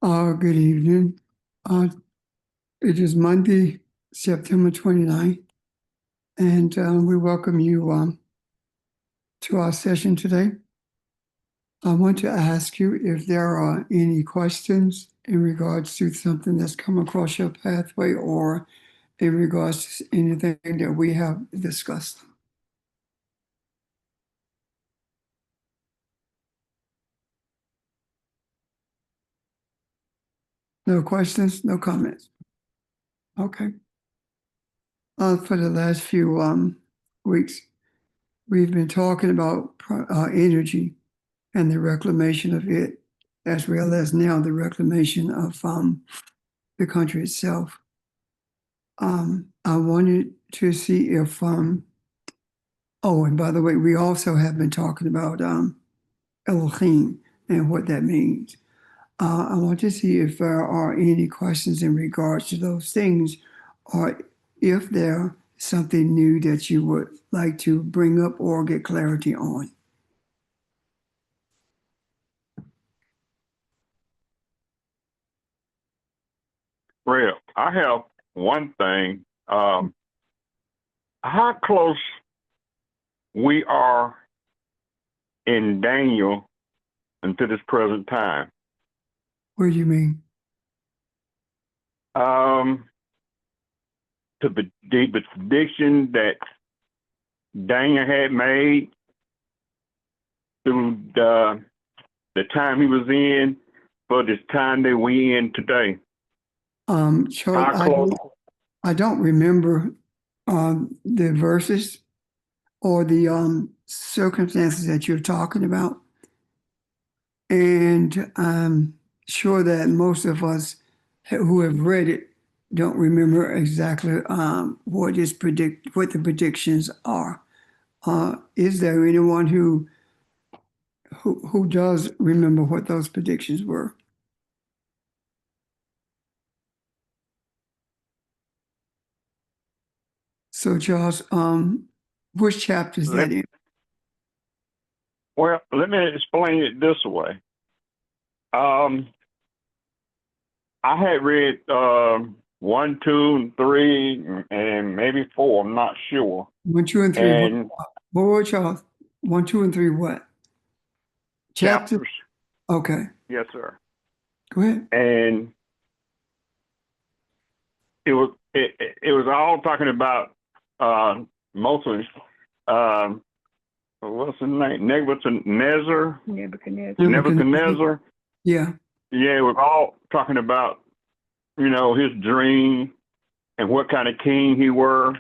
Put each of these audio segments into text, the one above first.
Good evening. Uh, it is Monday, September 29th, and we welcome you to our session today. I want to ask you if there are any questions in regards to something that's come across your pathway or in regards to anything that we have discussed. No questions, no comments. Okay. For the last few weeks, we've been talking about energy and the reclamation of it, as well as now the reclamation of the country itself. I wanted to see if, oh, and by the way, we also have been talking about Elohim and what that means. I want to see if there are any questions in regards to those things, or if there's something new that you would like to bring up or get clarity on. Well, I have one thing. How close we are in Daniel until this present time? What do you mean? To the prediction that Daniel had made through the time he was in for this time that we in today. Charles, I don't remember the verses or the circumstances that you're talking about. And I'm sure that most of us who have read it don't remember exactly what the predictions are. Is there anyone who does remember what those predictions were? So, Charles, which chapter is that in? Well, let me explain it this way. I had read 1, 2, and 3, and maybe 4. I'm not sure. 1, 2, and 3. What, Charles? 1, 2, and 3. What? Chapters. Okay. Yes, sir. Go ahead. And it was all talking about mostly what's his name? Nebuchadnezzar. Yeah. Yeah, it was all talking about, his dream and what kind of king he were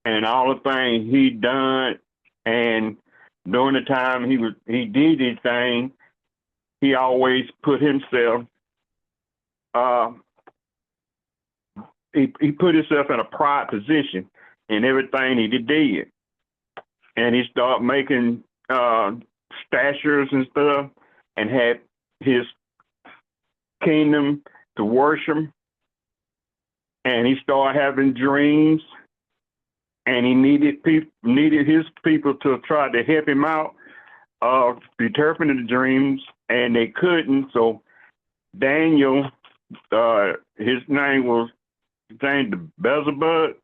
and all the things he done. And during the time he did his thing, he always put himself he put himself in a pride position in everything he did. And he started making statues and stuff and had his kingdom to worship. And he started having dreams, and he needed his people to try to help him out interpreting the dreams, and they couldn't. So Daniel, his name was Beelzebub.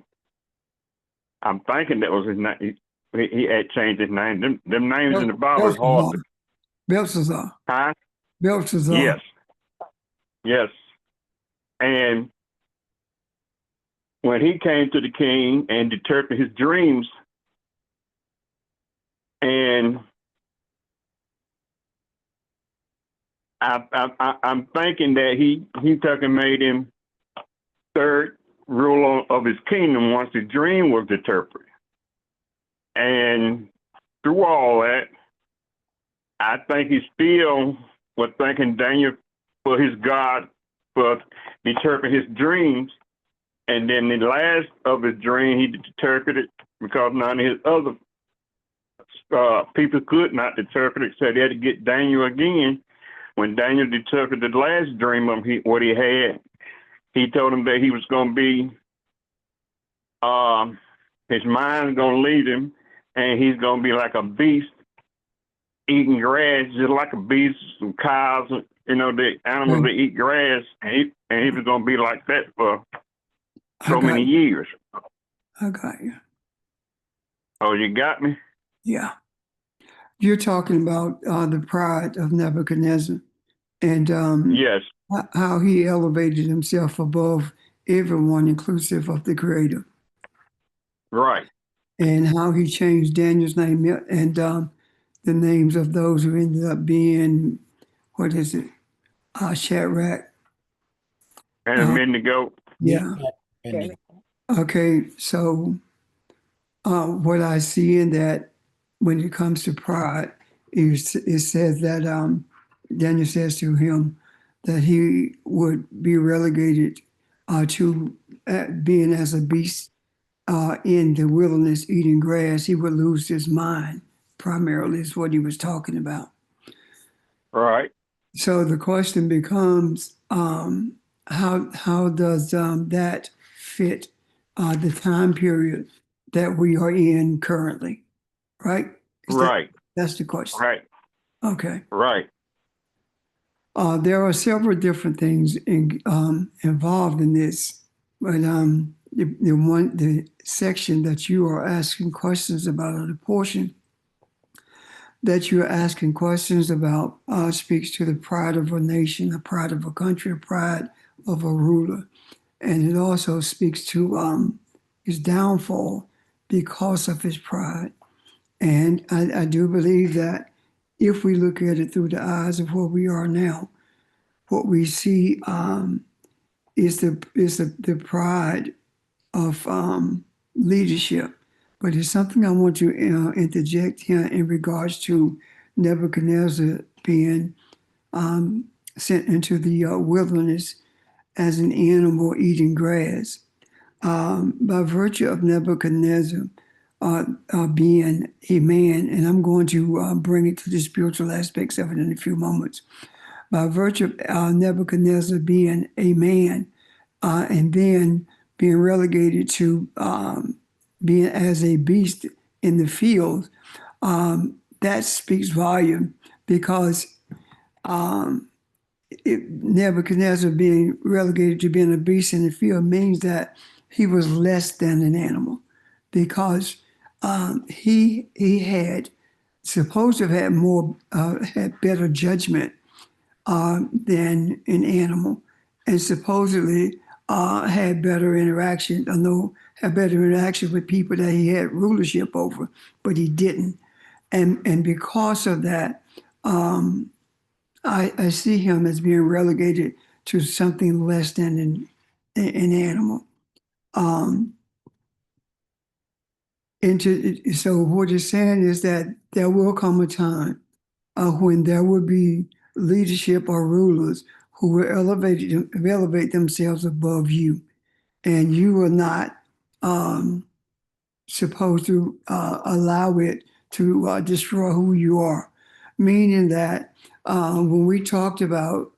I'm thinking that was his name. He had changed his name. Them names in the Bible is hard. Belshazzar. Huh? Belshazzar. Yes. And when he came to the king and interpreted his dreams, and I'm thinking that he took and made him third ruler of his kingdom once the dream was interpreted. And through all that, I think he still was thanking Daniel for his God for interpreting his dreams. And then the last of his dream, he interpreted because none of his other people could not interpret it, so they had to get Daniel again. When Daniel interpreted the last dream of what he had, he told him that he was going to be, his mind is going to lead him, and he's going to be like a beast, eating grass, just like a beast, some cows the animals that eat grass, and he was gonna be like that for so many years. I got you. Oh, you got me? Yeah. You're talking about the pride of Nebuchadnezzar and Yes, how he elevated himself above everyone, inclusive of the Creator, right. and how he changed Daniel's name and the names of those who ended up being, what is it, Shadrach. And a minute ago, Yeah. And Okay. So what I see in that when it comes to pride, it says that Daniel says to him that he would be relegated to being as a beast in the wilderness eating grass. He would lose his mind, primarily, is what he was talking about. right. So the question becomes, how does that fit the time period that we are in currently? Right? Right, That's the question. right, Okay. right. There are several different things involved in this, but the section that you are asking questions about, or the portion that you're asking questions about, speaks to the pride of a nation, the pride of a country, the pride of a ruler, and it also speaks to his downfall because of his pride. And I do believe that if we look at it through the eyes of where we are now, what we see is the pride of leadership. But it's something I want to interject here in regards to Nebuchadnezzar being sent into the wilderness as an animal eating grass. By virtue of Nebuchadnezzar being a man, and I'm going to bring it to the spiritual aspects of it in a few moments. By virtue of Nebuchadnezzar being a man and then being relegated to being as a beast in the field, that speaks volume because Nebuchadnezzar being relegated to being a beast in the field means that he was less than an animal because he had supposed to have had had better judgment than an animal, and supposedly had better interaction, had better interaction with people that he had rulership over, but he didn't. And because of that, I see him as being relegated to something less than an animal. So what it's saying is that there will come a time when there will be leadership or rulers who will elevate themselves above you, and you will not supposed to allow it to destroy who you are. Meaning that when we talked about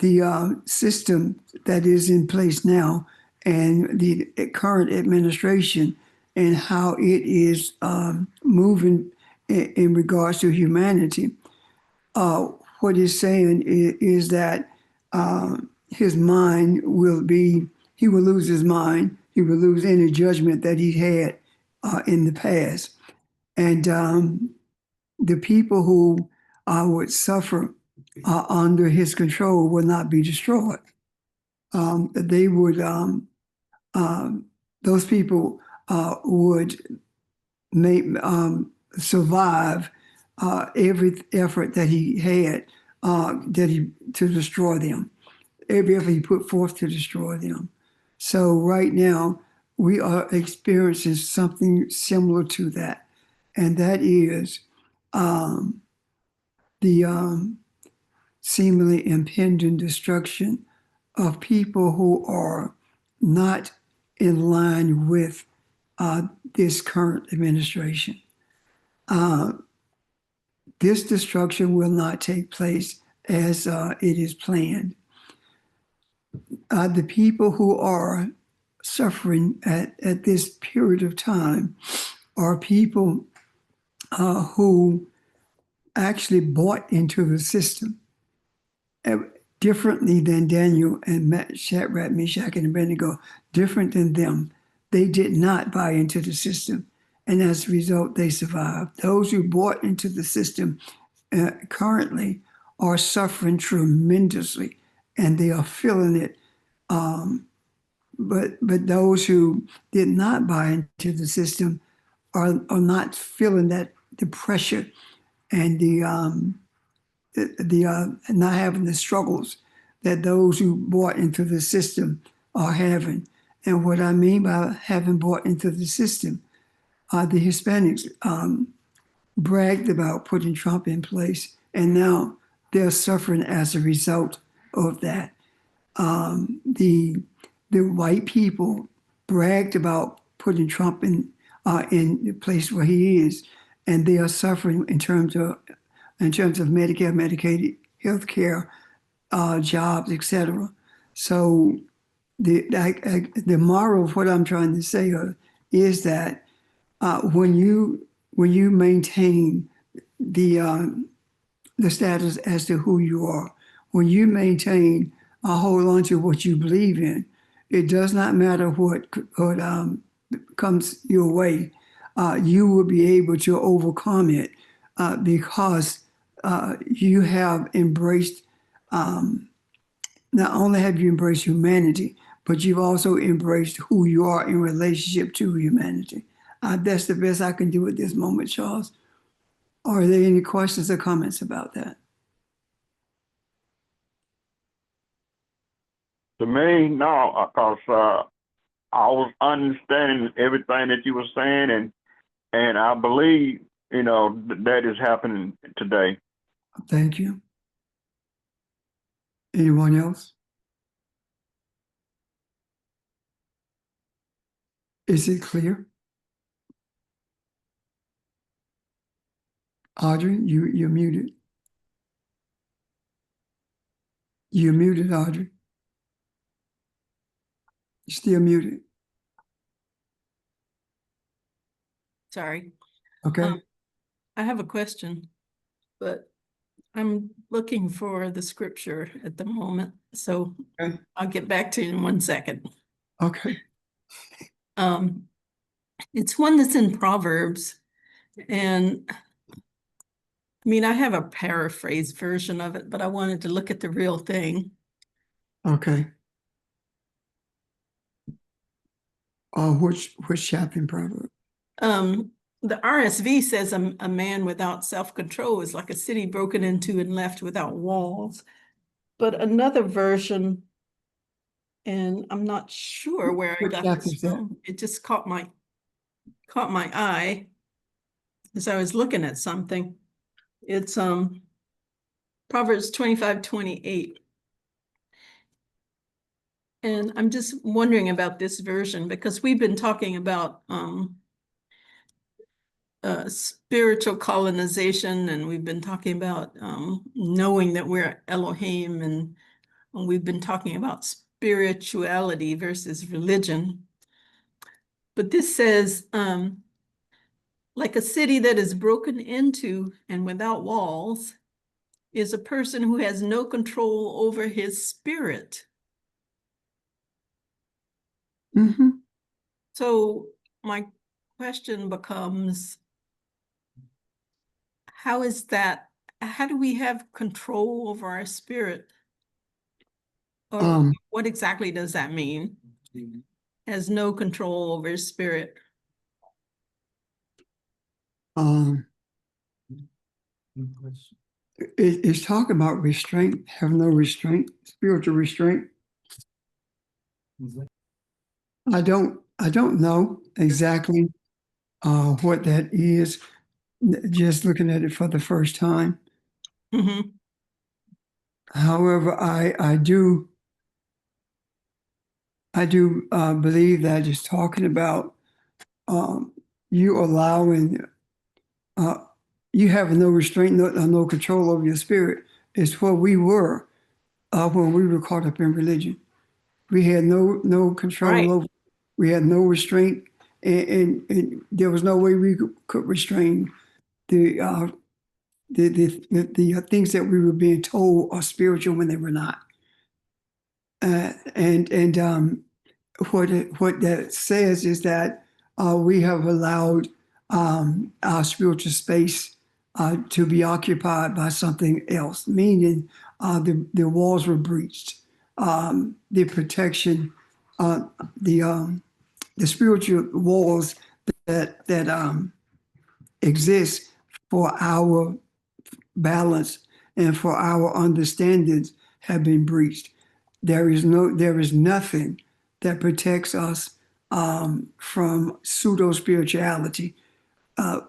the system that is in place now and the current administration and how it is moving in regards to humanity, what he's saying is that his mind he will lose his mind. He will lose any judgment that he had in the past. And the people who would suffer under his control will not be destroyed. They would, those people would survive every effort that he had to destroy them, every effort he put forth to destroy them. So right now, we are experiencing something similar to that, and that is the seemingly impending destruction of people who are not in line with this current administration. This destruction will not take place as it is planned. The people who are suffering at this period of time are people who actually bought into the system differently than Daniel and Shadrach, Meshach, and Abednego, different than them. They did not buy into the system. And as a result, they survived. Those who bought into the system currently are suffering tremendously, and they are feeling it. But those who did not buy into the system are not feeling that the pressure and the not having the struggles that those who bought into the system are having. And what I mean by having bought into the system, the Hispanics bragged about putting Trump in place, and now they're suffering as a result of that. The white people bragged about putting Trump in the place where he is, and they are suffering in terms of Medicare, Medicaid, health care, jobs, etc. So the moral of what I'm trying to say is that when you maintain the status as to who you are, when you maintain hold on to what you believe in, it does not matter what comes your way. You will be able to overcome it because you have embraced, not only have you embraced humanity, but you've also embraced who you are in relationship to humanity. That's the best I can do at this moment, Charles. Are there any questions or comments about that? To me, no, because I was understanding everything that you were saying, and I believe, that is happening today. Thank you. Anyone else? Is it clear? Audrey, you're muted. You're muted, Audrey. You're still muted. Sorry. Okay. I have a question, but I'm looking for the scripture at the moment, so Okay. I'll get back to you in 1 second. Okay. It's one that's in Proverbs, and I mean, I have a paraphrase version of it, but I wanted to look at the real thing. Okay. Which chapter in Proverbs? The RSV says a man without self-control is like a city broken into and left without walls. But another version, and I'm not sure where I What got chapter this is that? from. It just caught my eye as I was looking at something. It's Proverbs 25:28. And I'm just wondering about this version because we've been talking about spiritual colonization, and we've been talking about knowing that we're Elohim, and we've been talking about spirituality versus religion. But this says, like a city that is broken into and without walls is a person who has no control over his spirit. Mm-hmm. So my question becomes, how is that? How do we have control over our spirit? Or what exactly does that mean? Has no control over his spirit. It's talking about restraint, have no restraint, spiritual restraint. I don't know exactly what that is, just looking at it for the first time. Mm-hmm. However, I do believe that it's talking about you allowing, you have no restraint, no control over your spirit. It's what we were when we were caught up in religion. We had no control Right. over. We had no restraint, and there was no way we could restrain the the things that we were being told are spiritual when they were not. And what that says is that we have allowed our spiritual space to be occupied by something else, meaning the walls were breached, the protection, the spiritual walls that exist for our balance and for our understandings have been breached. There is nothing that protects us from pseudo spirituality. So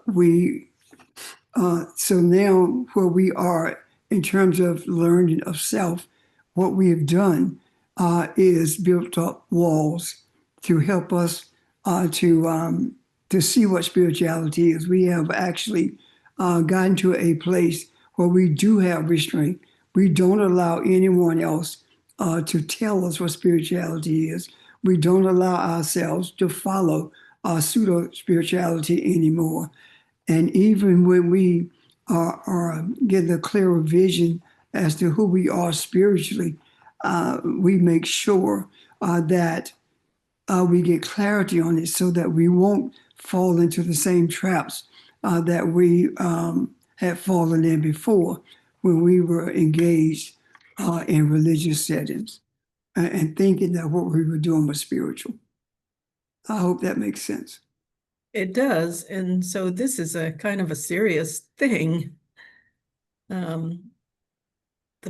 now where we are in terms of learning of self, what we have done is built up walls to help us to see what spirituality is. We have actually gotten to a place where we do have restraint. We don't allow anyone else to tell us what spirituality is. We don't allow ourselves to follow pseudo spirituality anymore. And even when we are getting a clearer vision as to who we are spiritually, we make sure that we get clarity on it so that we won't fall into the same traps that we had fallen in before when we were engaged in religious settings and thinking that what we were doing was spiritual. I hope that makes sense. It does. And so this is a kind of a serious thing. The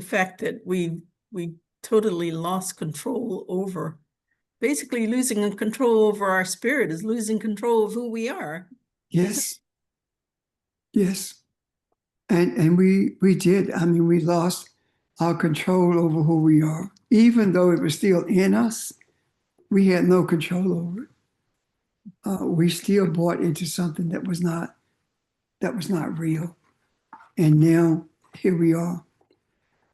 fact that we totally lost control over, basically losing control over our spirit is losing control of who we are. Yes. Yes. And we did. I mean, we lost our control over who we are. Even though it was still in us, we had no control over it. We still bought into something that was not real. And now here we are.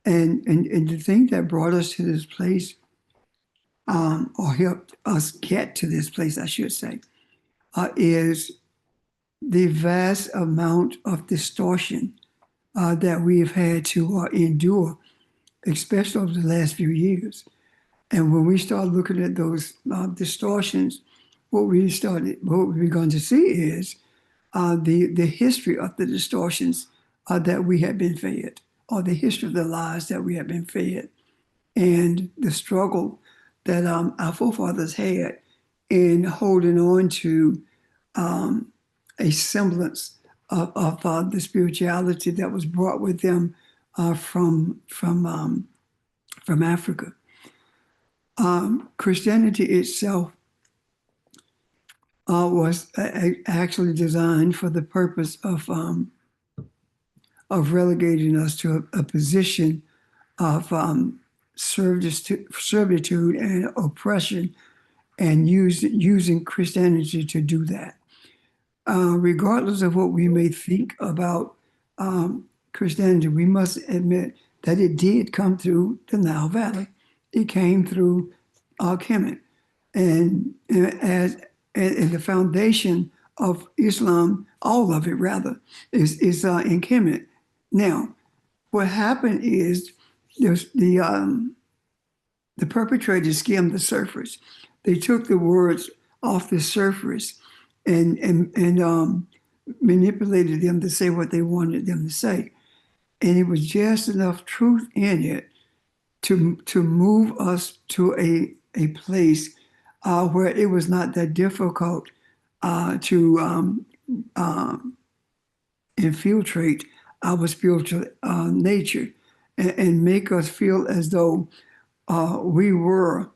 And the thing that brought us to this place, or helped us get to this place, I should say, is the vast amount of distortion that we've had to endure, especially over the last few years. And when we start looking at those distortions, what we're going to see is the history of the distortions that we have been fed, or the history of the lies that we have been fed, and the struggle that our forefathers had in holding on to a semblance of the spirituality that was brought with them from Africa. Christianity itself was actually designed for the purpose of relegating us to a position of servitude and oppression, and using Christianity to do that. Regardless of what we may think about Christianity, we must admit that it did come through the Nile Valley. It came through Kemet. And the foundation of Islam, all of it rather, is in Kemet. Now, what happened is the perpetrators skimmed the surface. They took the words off the surface and manipulated them to say what they wanted them to say. And it was just enough truth in it to move us to a place where it was not that difficult to infiltrate our spiritual nature and make us feel as though we were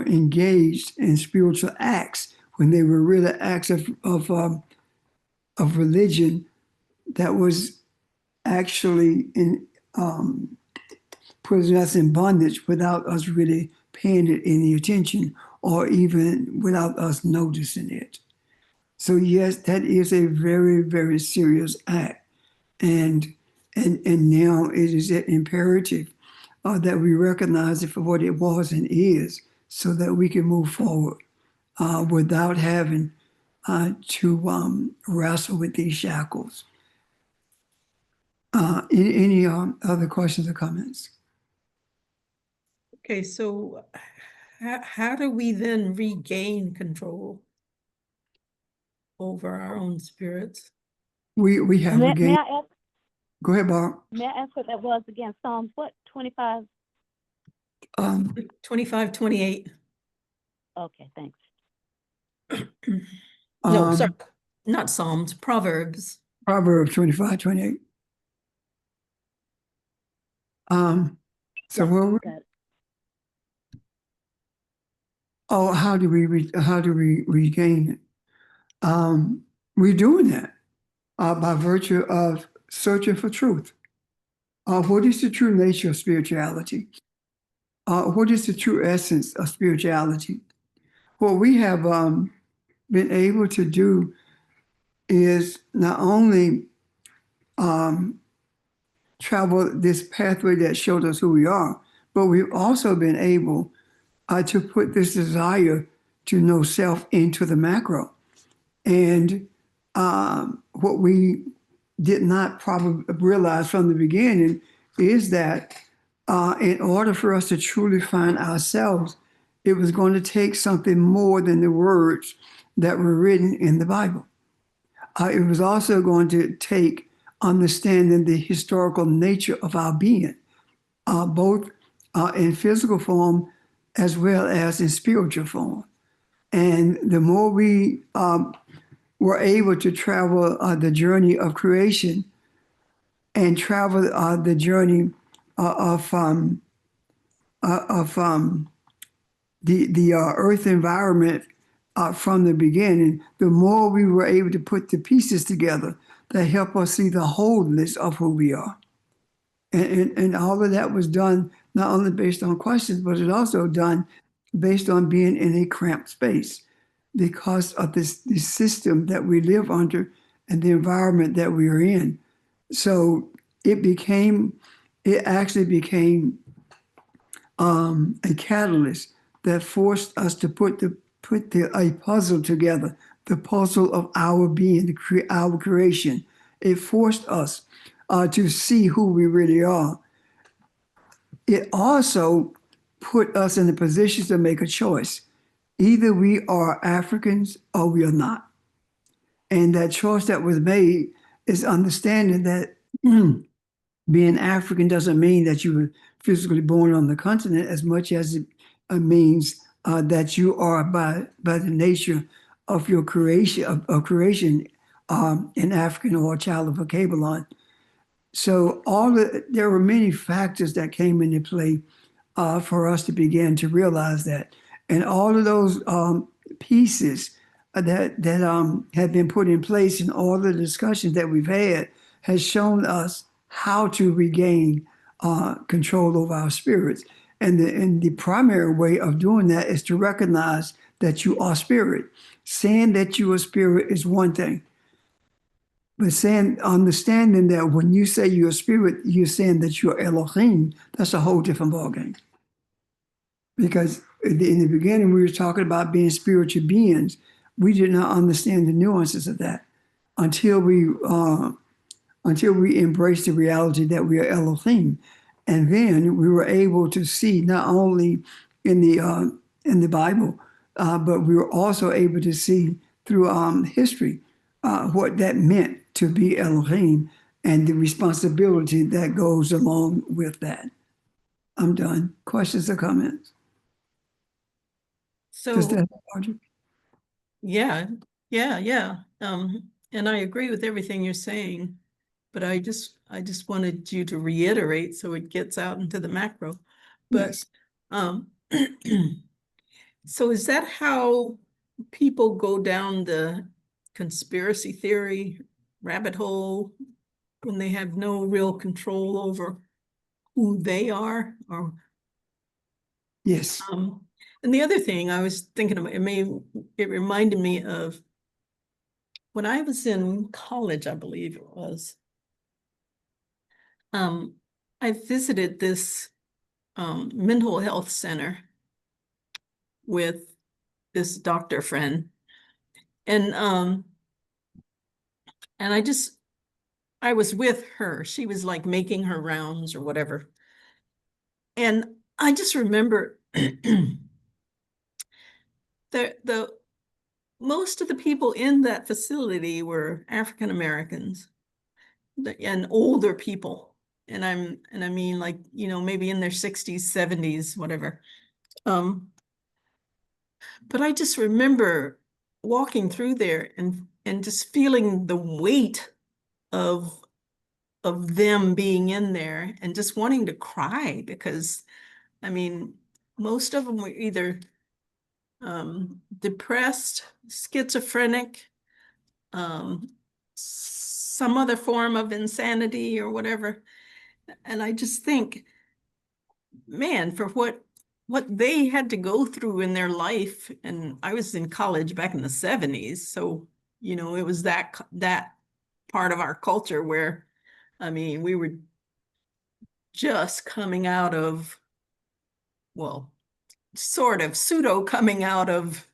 engaged in spiritual acts when they were really acts of religion that was actually putting us in bondage without us really paying it any attention, or even without us noticing it. So yes, that is a very, very serious act. And now it is imperative that we recognize it for what it was and is, so that we can move forward without having to wrestle with these shackles. Any other questions or comments? Okay, so how do we then regain control over our own spirits? We have May regained. I ask, Go ahead, Barb. may I ask what that was again? Psalms what, 25? 25, 28. Okay, thanks. No, Um, sorry, not Psalms, Proverbs. Proverbs 25, 28. So Yeah, where we, got it. oh, how do we regain it? We're doing that by virtue of searching for truth. What is the true nature of spirituality? What is the true essence of spirituality? What we have been able to do is not only travel this pathway that showed us who we are, but we've also been able to put this desire to know self into the macro. And what we did not probably realize from the beginning is that in order for us to truly find ourselves, it was going to take something more than the words that were written in the Bible. It was also going to take understanding the historical nature of our being, both in physical form as well as in spiritual form. And the more we were able to travel the journey of creation and travel the journey of the earth environment from the beginning, the more we were able to put the pieces together that help us see the wholeness of who we are. And all of that was done not only based on questions, but it also done based on being in a cramped space because of this system that we live under and the environment that we are in. So it actually became a catalyst that forced us to put a puzzle together, the puzzle of our being, our creation. It forced us to see who we really are. It also put us in a position to make a choice. Either we are Africans or we are not. And that choice that was made is understanding that being African doesn't mean that you were physically born on the continent as much as it means that you are by the nature of your creation of creation an African or a child of a Kabbalah. So there were many factors that came into play for us to begin to realize that, and all of those pieces that have been put in place in all the discussions that we've had has shown us how to regain control over our spirits. And the primary way of doing that is to recognize that you are spirit. Saying that you are spirit is one thing. But understanding that when you say you're a spirit, you're saying that you're Elohim, that's a whole different ballgame. Because in the beginning, we were talking about being spiritual beings. We did not understand the nuances of that until we embraced the reality that we are Elohim. And then we were able to see not only in the Bible, but we were also able to see through history what that meant to be Elohim and the responsibility that goes along with that. I'm done. Questions or comments? Does So, that logic? yeah. And I agree with everything you're saying, but I just wanted you to reiterate so it gets out into the macro. But Yes. so is that how people go down the conspiracy theory rabbit hole when they have no real control over who they are? Or Yes. and the other thing I was thinking about, it reminded me of when I was in college, I believe it was. I visited this mental health center with this doctor friend, and I just I was with her. She was like making her rounds or whatever. And I just remember the most of the people in that facility were African Americans and older people. And I mean like, you know, maybe in their 60s, 70s, whatever. But I just remember walking through there and just feeling the weight of them being in there and just wanting to cry because I mean, most of them were either depressed, schizophrenic, some other form of insanity or whatever. And I just think, man, for what they had to go through in their life, and I was in college back in the 70s, so you know, it was that part of our culture where, I mean, we were just coming out of, well, sort of pseudo coming out of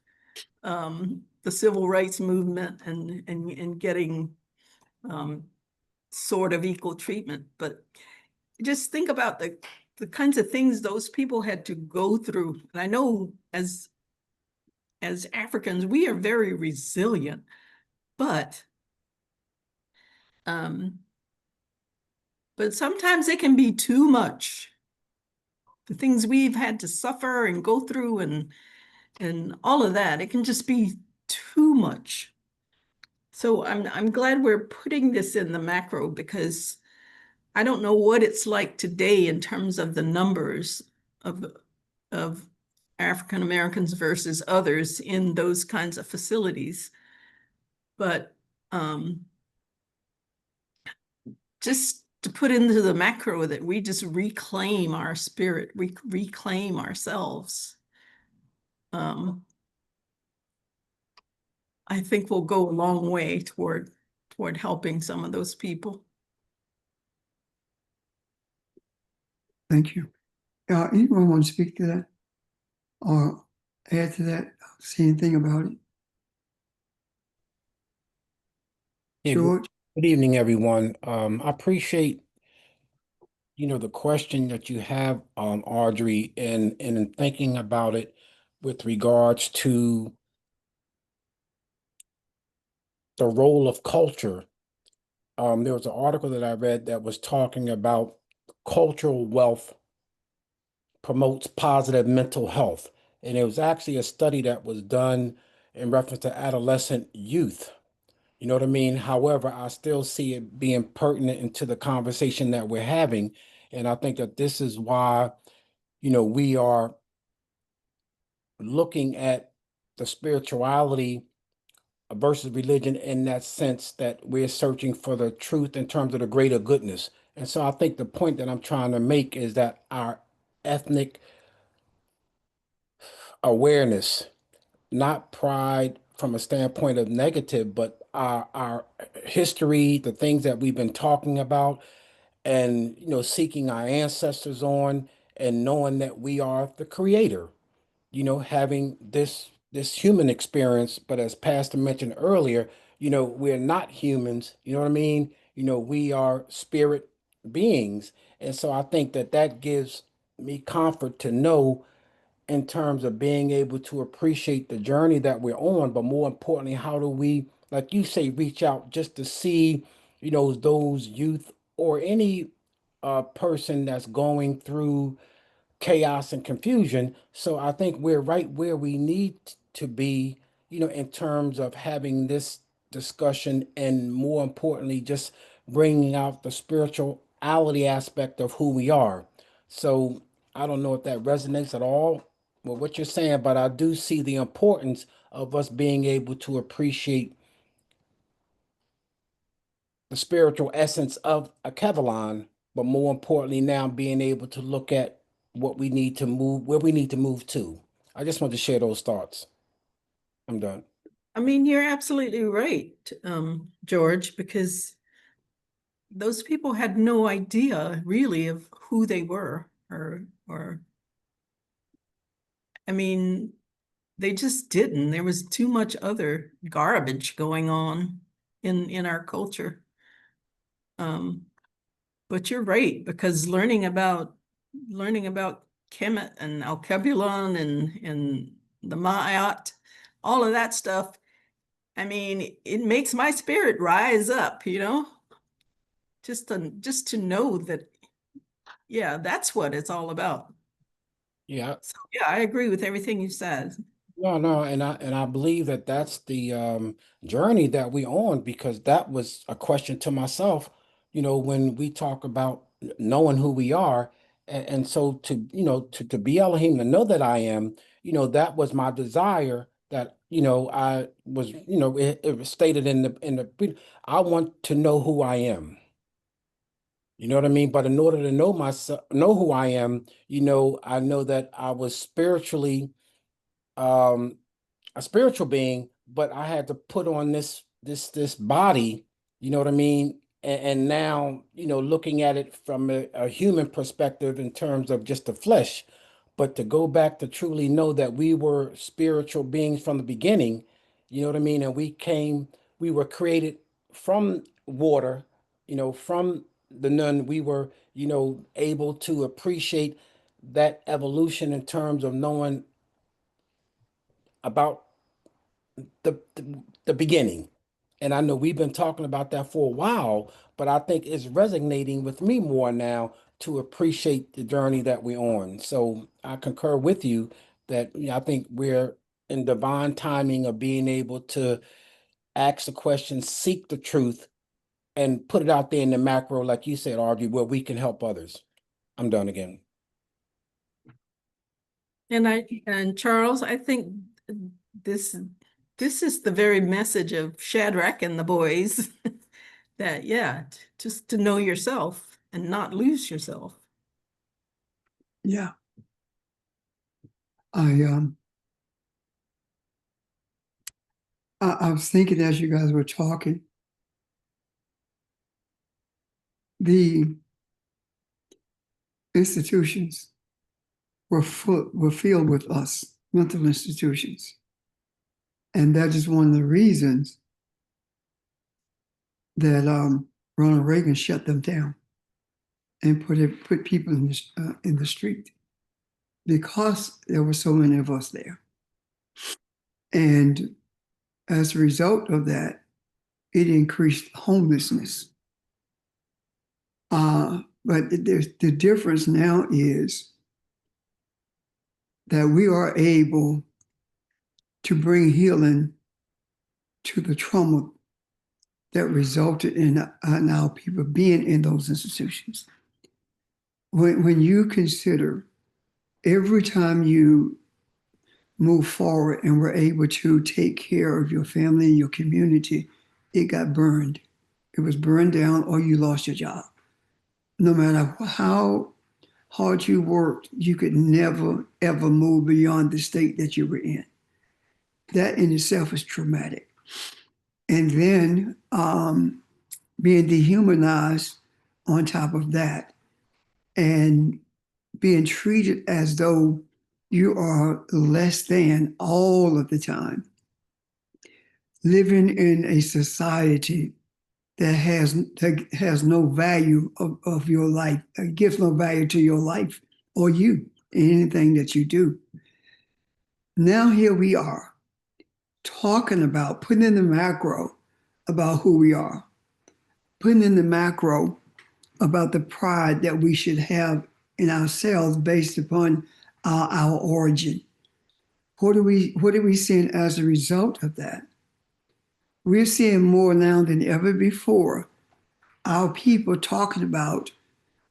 the civil rights movement and getting sort of equal treatment. But just think about the kinds of things those people had to go through. And I know as Africans, we are very resilient, but sometimes it can be too much. The things we've had to suffer and go through and all of that, it can just be too much. So I'm glad we're putting this in the macro because I don't know what it's like today in terms of the numbers of African Americans versus others in those kinds of facilities. But just to put into the macro that we just reclaim our spirit, we reclaim ourselves. I think will go a long way toward helping some of those people. Thank you. Anyone want to speak to that or add to that? See anything about it? Yeah, George? good evening, everyone. I appreciate, the question that you have, Audrey, and in thinking about it with regards to the role of culture. There was an article that I read that was talking about cultural wealth promotes positive mental health. And it was actually a study that was done in reference to adolescent youth. You know what I mean? However, I still see it being pertinent into the conversation that we're having. And I think that this is why, we are looking at the spirituality versus religion in that sense that we're searching for the truth in terms of the greater goodness. And so I think the point that I'm trying to make is that our ethnic awareness, not pride from a standpoint of negative, but our history, the things that we've been talking about, and seeking our ancestors on, and knowing that we are the creator. Having this human experience, but as Pastor mentioned earlier, we're not humans. You know what I mean? We are spirit beings, and so I think that that gives me comfort to know in terms of being able to appreciate the journey that we're on, but more importantly, how do we, like you say, reach out just to see, those youth or any person that's going through chaos and confusion. So I think we're right where we need to be, in terms of having this discussion and more importantly, just bringing out the spirituality aspect of who we are. So I don't know if that resonates at all with what you're saying, but I do see the importance of us being able to appreciate the spiritual essence of a Kevlon, but more importantly, now being able to look at what we need to move, where we need to move to. I just want to share those thoughts. I'm done. I mean, you're absolutely right, George, because those people had no idea really of who they were or I mean, they just didn't. There was too much other garbage going on in our culture. But you're right, because learning about Kemet and Alkebulon and the Ma'at, all of that stuff, I mean, it makes my spirit rise up, just to know that, yeah, that's what it's all about. Yeah, So yeah, I agree with everything you said. no, and I believe that that's the journey that we on, because that was a question to myself, when we talk about knowing who we are, and so to be Elohim, to know that I am, that was my desire. That I was, it was stated in the I want to know who I am. You know what I mean? But in order to know myself, know who I am, I know that I was spiritually um a spiritual being, but I had to put on this body, you know what I mean? And now, looking at it from a human perspective in terms of just the flesh, but to go back to truly know that we were spiritual beings from the beginning, you know what I mean? And we were created from water, from the nun, we were, able to appreciate that evolution in terms of knowing about the beginning. And I know we've been talking about that for a while, but I think it's resonating with me more now to appreciate the journey that we're on. So I concur with you that I think we're in divine timing of being able to ask the question, seek the truth, and put it out there in the macro, like you said, Audrey, where we can help others. I'm done again. And Charles, I think this this is the very message of Shadrach and the boys that, yeah, just to know yourself and not lose yourself. Yeah. I I was thinking as you guys were talking, the institutions were filled with us, mental institutions. And that is one of the reasons that Ronald Reagan shut them down and put people in the street, because there were so many of us there. And as a result of that, it increased homelessness. But the difference now is that we are able to bring healing to the trauma that resulted in now people being in those institutions. When you consider every time you move forward and were able to take care of your family and your community, it got burned. It was burned down, or you lost your job. No matter how hard you worked, you could never, ever move beyond the state that you were in. That in itself is traumatic. And then being dehumanized on top of that, and being treated as though you are less than all of the time. Living in a society that has no value of your life, gives no value to your life or you in anything that you do. Now here we are talking about putting in the macro about who we are, putting in the macro about the pride that we should have in ourselves based upon our origin. What are we seeing as a result of that? We're seeing more now than ever before our people talking about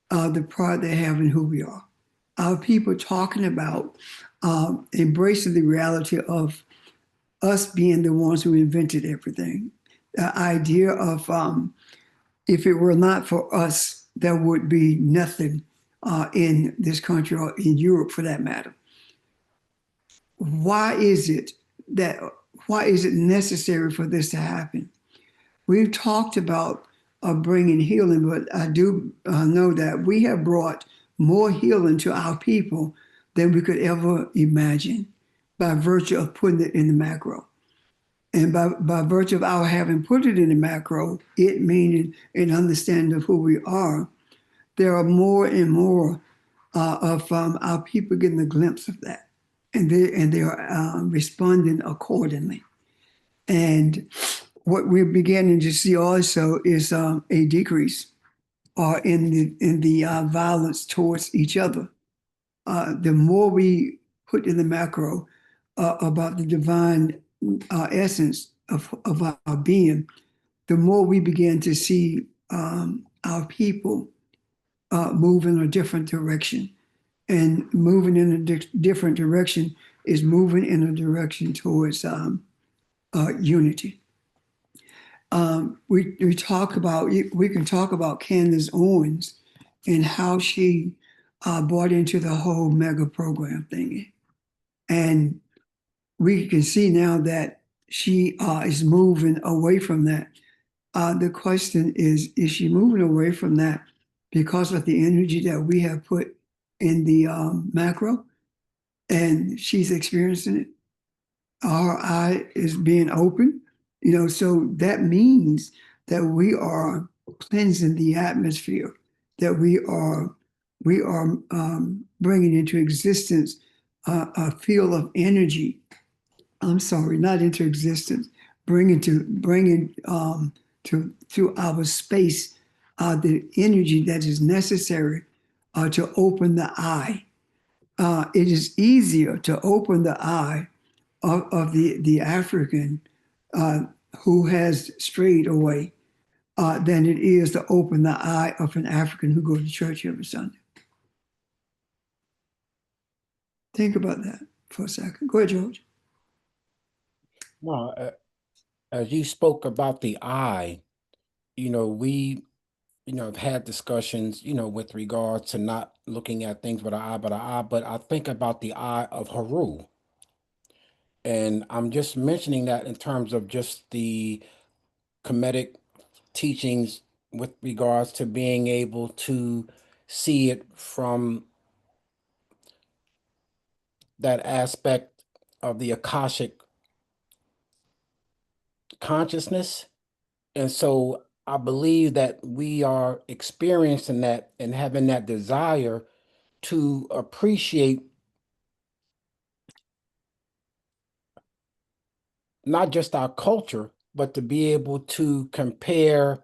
the pride they have in who we are. Our people talking about embracing the reality of us being the ones who invented everything. The idea of if it were not for us, there would be nothing in this country or in Europe for that matter. Why is it necessary for this to happen? We've talked about bringing healing, but I do know that we have brought more healing to our people than we could ever imagine by virtue of putting it in the macro. And by virtue of our having put it in the macro, it meaning an understanding of who we are, there are more and more of our people getting a glimpse of that. And they are responding accordingly. And what we're beginning to see also is a decrease in the violence towards each other. The more we put in the macro about the divine essence of our being, the more we begin to see our people move in a different direction. And moving in a different direction is moving in a direction towards unity. We can talk about Candace Owens and how she bought into the whole mega program thingy. And we can see now that she is moving away from that. The question is she moving away from that because of the energy that we have put in the macro and she's experiencing it? Our eye is being open, so that means that we are cleansing the atmosphere, that we are bringing into existence a field of energy. I'm sorry, not into existence, bringing to our space the energy that is necessary to open the eye. It is easier to open the eye of the African who has strayed away than it is to open the eye of an African who goes to church every Sunday. Think about that for a second. Go ahead, George. Well, as you spoke about the eye, we, have had discussions, with regards to not looking at things with our eye, but I think about the eye of Haru. And I'm just mentioning that in terms of just the Kemetic teachings with regards to being able to see it from that aspect of the Akashic consciousness. And so I believe that we are experiencing that and having that desire to appreciate not just our culture, but to be able to compare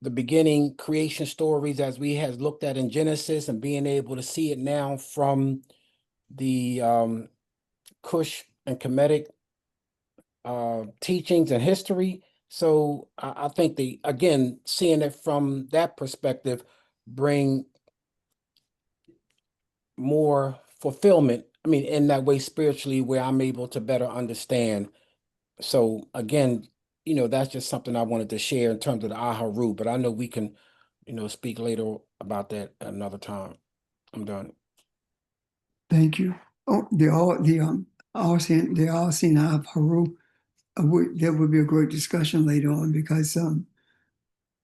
the beginning creation stories as we has looked at in Genesis and being able to see it now from the Kush and Kemetic teachings and history. So I think again, seeing it from that perspective bring more fulfillment. I mean, in that way spiritually, where I'm able to better understand. So again, that's just something I wanted to share in terms of the Aharu, but I know we can, speak later about that another time. I'm done. Thank you. Oh, they all seen of Haru. That would be a great discussion later on because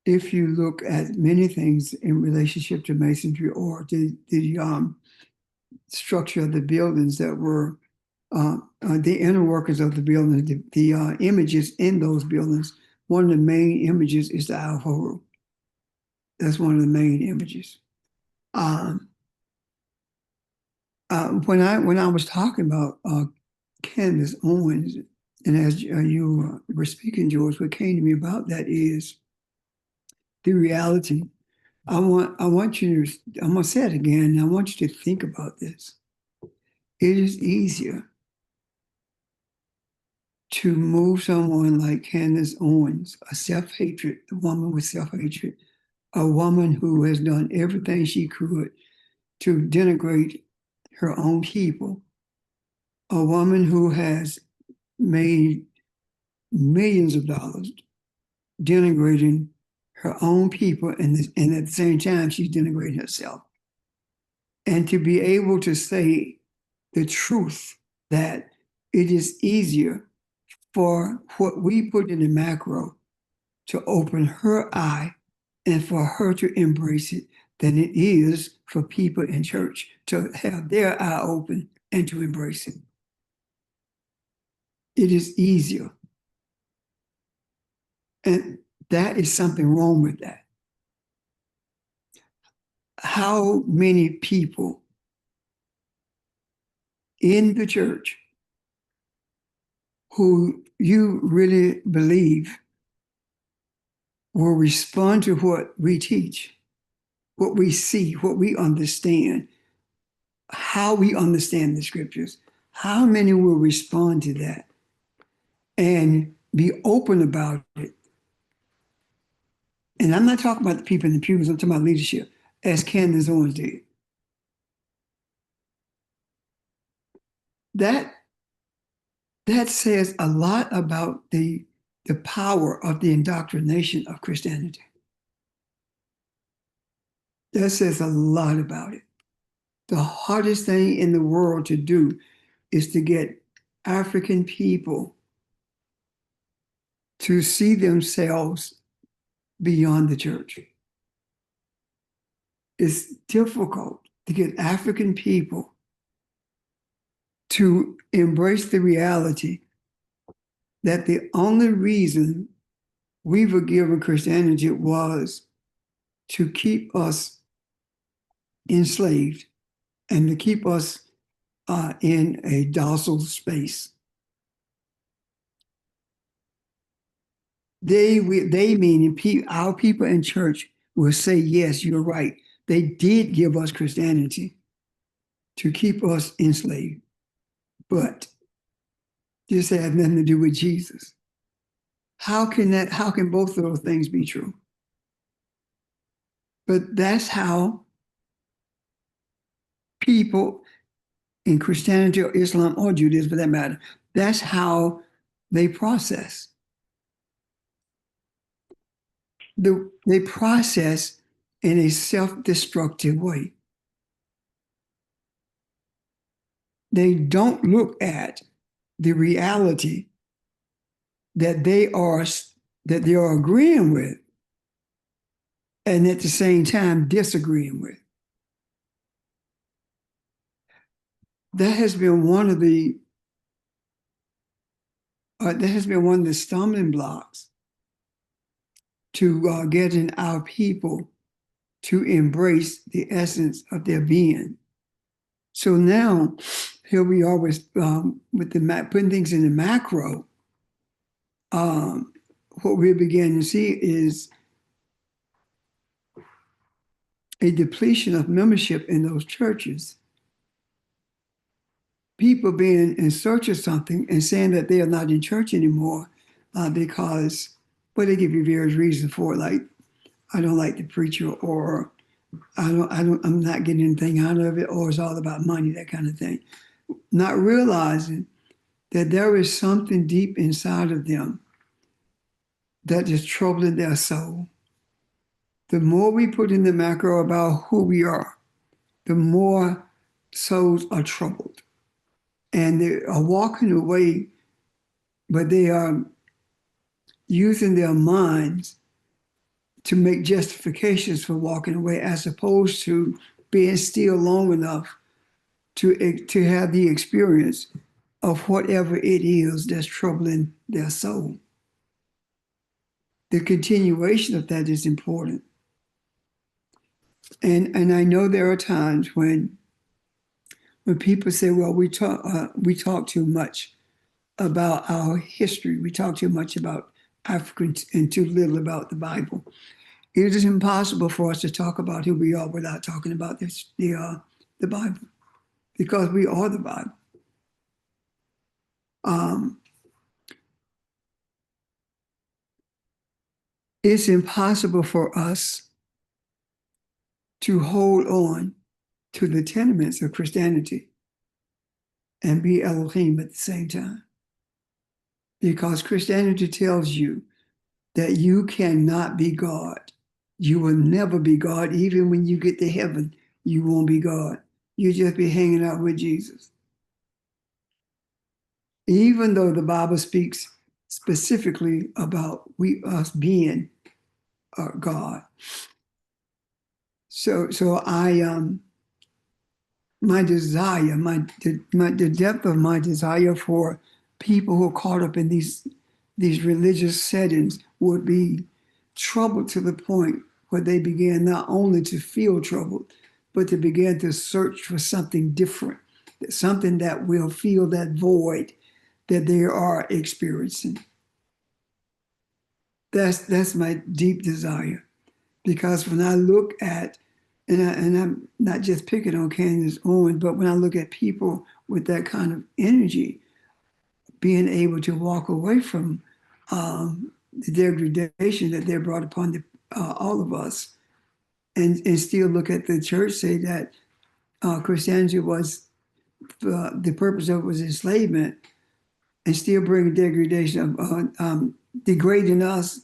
if you look at many things in relationship to masonry or the structure of the buildings that were the inner workers of the building, the images in those buildings, one of the main images is the Al Haru. That's one of the main images. When I was talking about Candace Owens, and as you were speaking, George, what came to me about that is the reality. I'm gonna say it again. I want you to think about this. It is easier to move someone like Candace Owens, a woman with self-hatred, a woman who has done everything she could to denigrate her own people, a woman who has made millions of dollars denigrating her own people, and at the same time, she's denigrating herself. And to be able to say the truth that it is easier for what we put in the macro to open her eye and for her to embrace it than it is for people in church to have their eye open and to embrace it. It is easier And that is something wrong with that. How many people in the church who you really believe will respond to what we teach, what we see, what we understand, how we understand the scriptures? How many will respond to that and be open about it? And I'm not talking about the people in the pews, I'm talking about leadership, as Candace Owens did. That says a lot about the power of the indoctrination of Christianity. That says a lot about it. The hardest thing in the world to do is to get African people to see themselves beyond the church. It's difficult to get African people to embrace the reality that the only reason we were given Christianity was to keep us enslaved and to keep us in a docile space. They meaning our people in church will say, yes, you're right. They did give us Christianity to keep us enslaved, but this had nothing to do with Jesus. How can both of those things be true? But that's how people in Christianity or Islam or Judaism, for that matter, that's how they process. They process in a self-destructive way. They don't look at the reality that they are agreeing with and at the same time disagreeing with. That has been one of the stumbling blocks to getting our people to embrace the essence of their being. So now, here we are with putting things in the macro. What we're beginning to see is a depletion of membership in those churches. People being in search of something and saying that they are not in church anymore because, well, they give you various reasons for it, like, I don't like the preacher, or I'm not getting anything out of it, or it's all about money, that kind of thing. Not realizing that there is something deep inside of them that is troubling their soul. The more we put in the macro about who we are, the more souls are troubled. And they are walking away, but they are using their minds to make justifications for walking away, as opposed to being still long enough to have the experience of whatever it is that's troubling their soul. The continuation of that is important. And I know there are times when people say, well, we talk too much about our history. We talk too much about Africans and too little about the Bible. It is impossible for us to talk about who we are without talking about the Bible, because we are the Bible. It's impossible for us to hold on to the tenements of Christianity and be Elohim at the same time. Because Christianity tells you that you cannot be God. You will never be God. Even when you get to heaven, you won't be God. You'll just be hanging out with Jesus. Even though the Bible speaks specifically about us being God. So my desire, the depth of my desire for people who are caught up in these these religious settings would be troubled to the point where they began not only to feel troubled, but to begin to search for something different, something that will fill that void that they are experiencing. That's my deep desire. Because when I look at, and I'm not just picking on Candace Owens, but when I look at people with that kind of energy, being able to walk away from the degradation that they brought upon all of us, and still look at the church, say that Christianity was the purpose of it was enslavement, and still bring degradation of degrading us,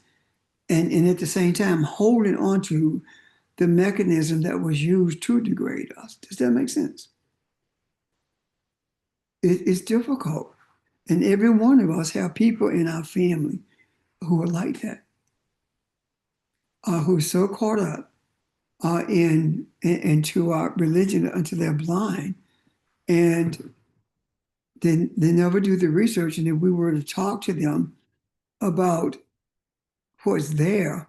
and at the same time holding on to the mechanism that was used to degrade us. Does that make sense? It's difficult. And every one of us have people in our family who are like that, who are so caught up into our religion until they're blind. And then they never do the research. And if we were to talk to them about what's there,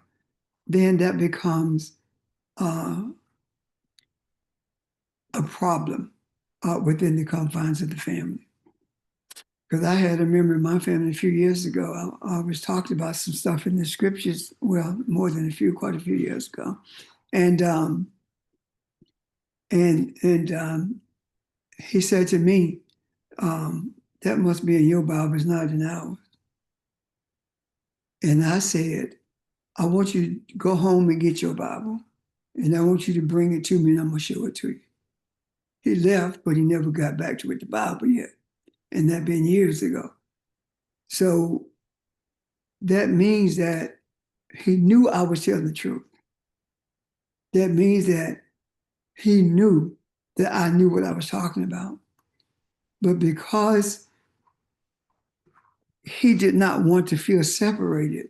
then that becomes a problem within the confines of the family. Because I had a member of my family a few years ago. I was talking about some stuff in the scriptures, well, more than a few, quite a few years ago. And he said to me, that must be in your Bible, it's not in ours. And I said, I want you to go home and get your Bible. And I want you to bring it to me and I'm going to show it to you. He left, but he never got back to it, the Bible yet. And that been years ago. So that means that he knew I was telling the truth. That means that he knew that I knew what I was talking about. But because he did not want to feel separated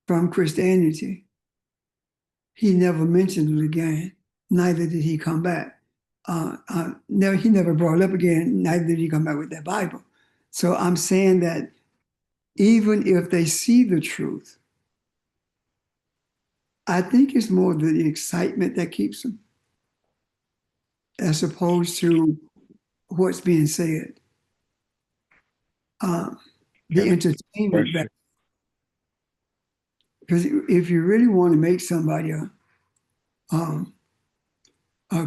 from Christianity, he never mentioned it again. Neither did he come back. He never brought it up again. Neither did he come back with that Bible. So I'm saying that even if they see the truth, I think it's more the excitement that keeps them, as opposed to what's being said. The entertainment back. Because if you really want to make somebody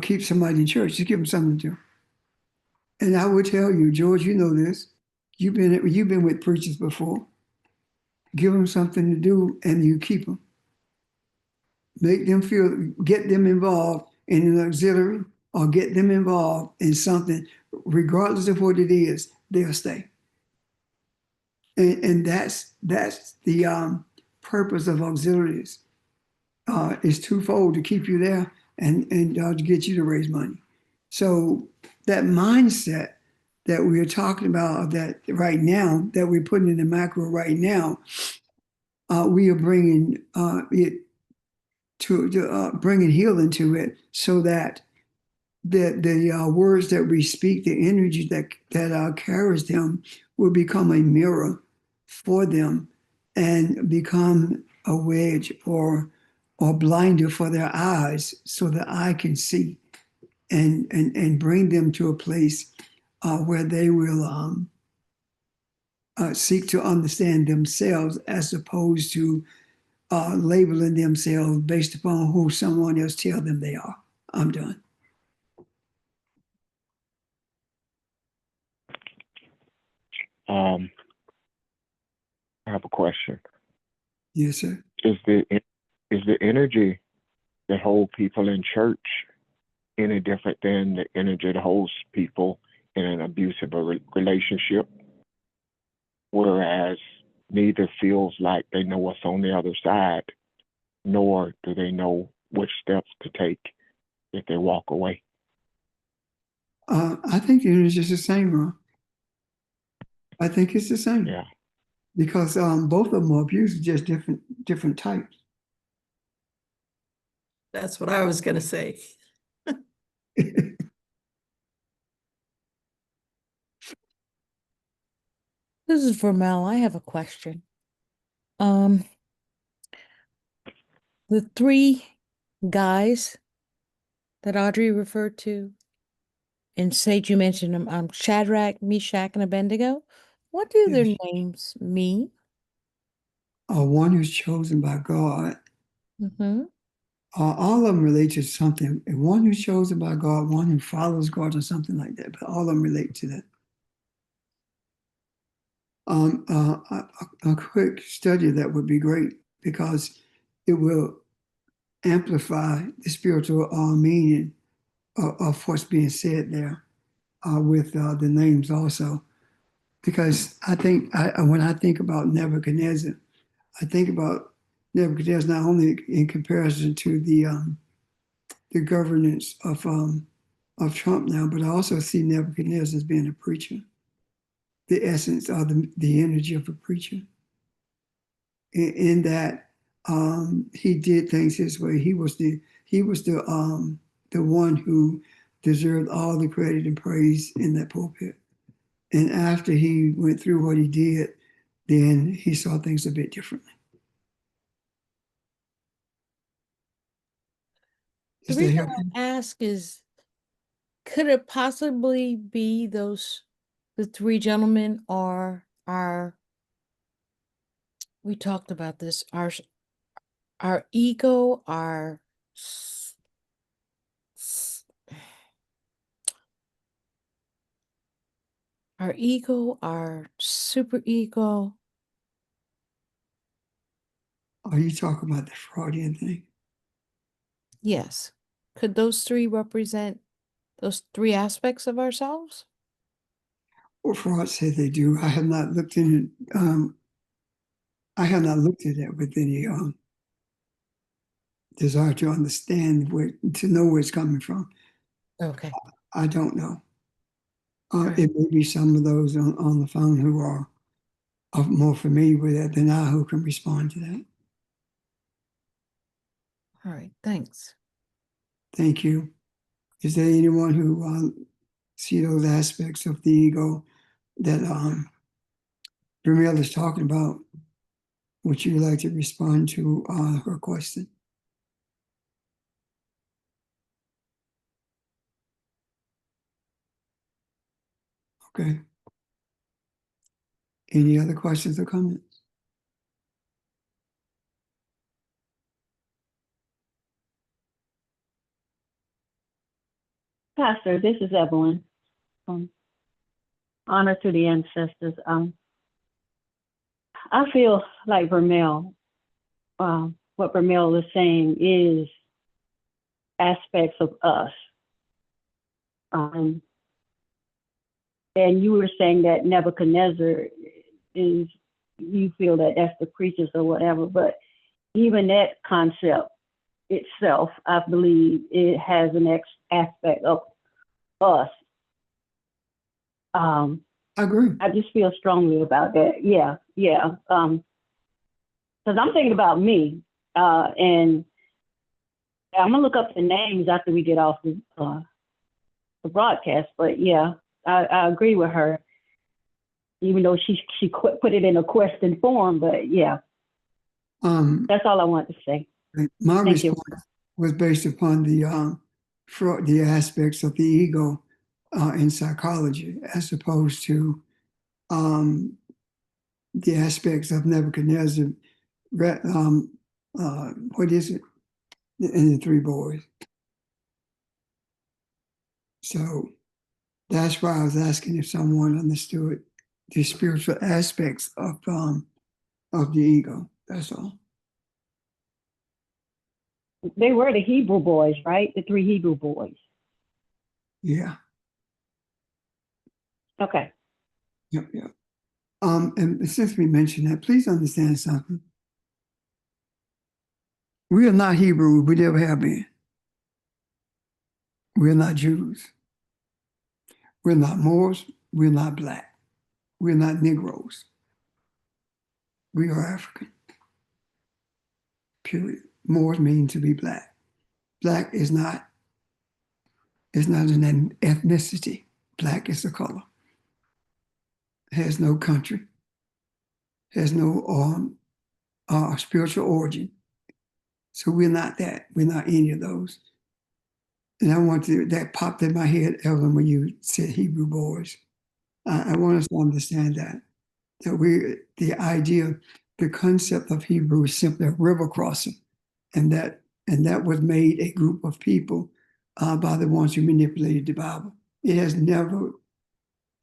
keep somebody in church, just give them something to do. And I would tell you, George, you know this. You've been with preachers before. Give them something to do, and you keep them. Make them get them involved in an auxiliary, or get them involved in something, regardless of what it is, they'll stay. And that's the purpose of auxiliaries. Is twofold: to keep you there and to get you to raise money. So that mindset that we are talking about, that right now, that we're putting in the macro right now, we are bringing it to bringing healing to it, so that the words that we speak, the energy that carries them, will become a mirror for them and become a wedge or blinder for their eyes, so that I can see and bring them to a place where they will seek to understand themselves, as opposed to labeling themselves based upon who someone else tell them they are. I'm done. I have a question. Yes, sir. Is the energy that hold people in church any different than the energy that holds people in an abusive relationship? Whereas neither feels like they know what's on the other side, nor do they know which steps to take if they walk away. I think the energy is the same, Ron. I think it's the same. Yeah. Because both of them are abused, just different types. That's what I was going to say. This is for Mel. I have a question. Um, the three guys that Audrey referred to, and Sage, you mentioned them, Shadrach, Meshach, and Abednego. What do their Yes. names mean? One who's chosen by God. Mm-hmm. All of them relate to something. One who's chosen by God, one who follows God, or something like that. But all of them relate to that. A quick study of that would be great because it will amplify the spiritual meaning of what's being said there with the names also. Because I think when I think about Nebuchadnezzar, I think about Nebuchadnezzar not only in comparison to the governance of Trump now, but I also see Nebuchadnezzar as being a preacher, the essence of the energy of a preacher. In that he did things his way. He was the one who deserved all the credit and praise in that pulpit. And after he went through what he did, then he saw things a bit differently. The Is that reason helpful? I ask is, could it possibly be the three gentlemen are, we talked about this, our ego, our ego, our super ego. Are you talking about the Freudian thing? Yes. Could those three represent those three aspects of ourselves? Or Freud said they do. I have not looked in it. I have not looked at that with any desire to understand to know where it's coming from. Okay. I don't know. Right. It may be some of those on the phone who are more familiar with that than I, who can respond to that. All right. Thanks. Thank you. Is there anyone who see those aspects of the ego that Vermeil is talking about? Would you like to respond to her question? Okay. Any other questions or comments? Pastor, this is Evelyn. Honor to the ancestors. I feel like Vermeil, what Vermeil is saying is aspects of us. And you were saying that Nebuchadnezzar is, you feel that that's the creatures or whatever, but even that concept itself, I believe it has an aspect of us. I agree. I just feel strongly about that. Yeah. Because I'm thinking about me, and I'm gonna look up the names after we get off the broadcast. But yeah, I agree with her, even though she put it in a question form. But yeah, that's all I want to say. My Thank you. response was based upon the aspects of the ego in psychology, as opposed to the aspects of Nebuchadnezzar. What is it? In the three boys. So that's why I was asking if someone understood the spiritual aspects of the ego. That's all. They were the Hebrew boys, right? The three Hebrew boys. Yeah. Okay. Yep. And since we mentioned that, please understand something. We are not Hebrew. We never have been. We're not Jews. We're not Moors. We're not Black. We're not Negroes. We are African. Period. Moors mean to be Black. Black is not an ethnicity. Black is a color. It has no country. has no spiritual origin. So we're not that. We're not any of those. And that popped in my head, Evelyn, when you said Hebrew boys. I want us to understand that the idea, the concept of Hebrew is simply a river crossing, and that was made a group of people by the ones who manipulated the Bible. It has never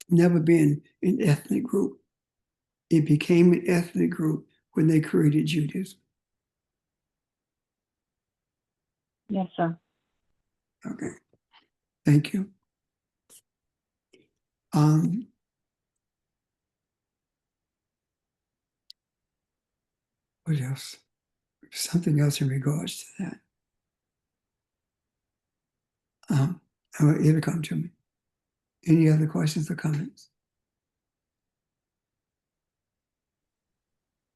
been an ethnic group. It became an ethnic group when they created Judaism. Yes, sir. Okay, thank you. What else? Something else in regards to that. It'll come to me. Any other questions or comments?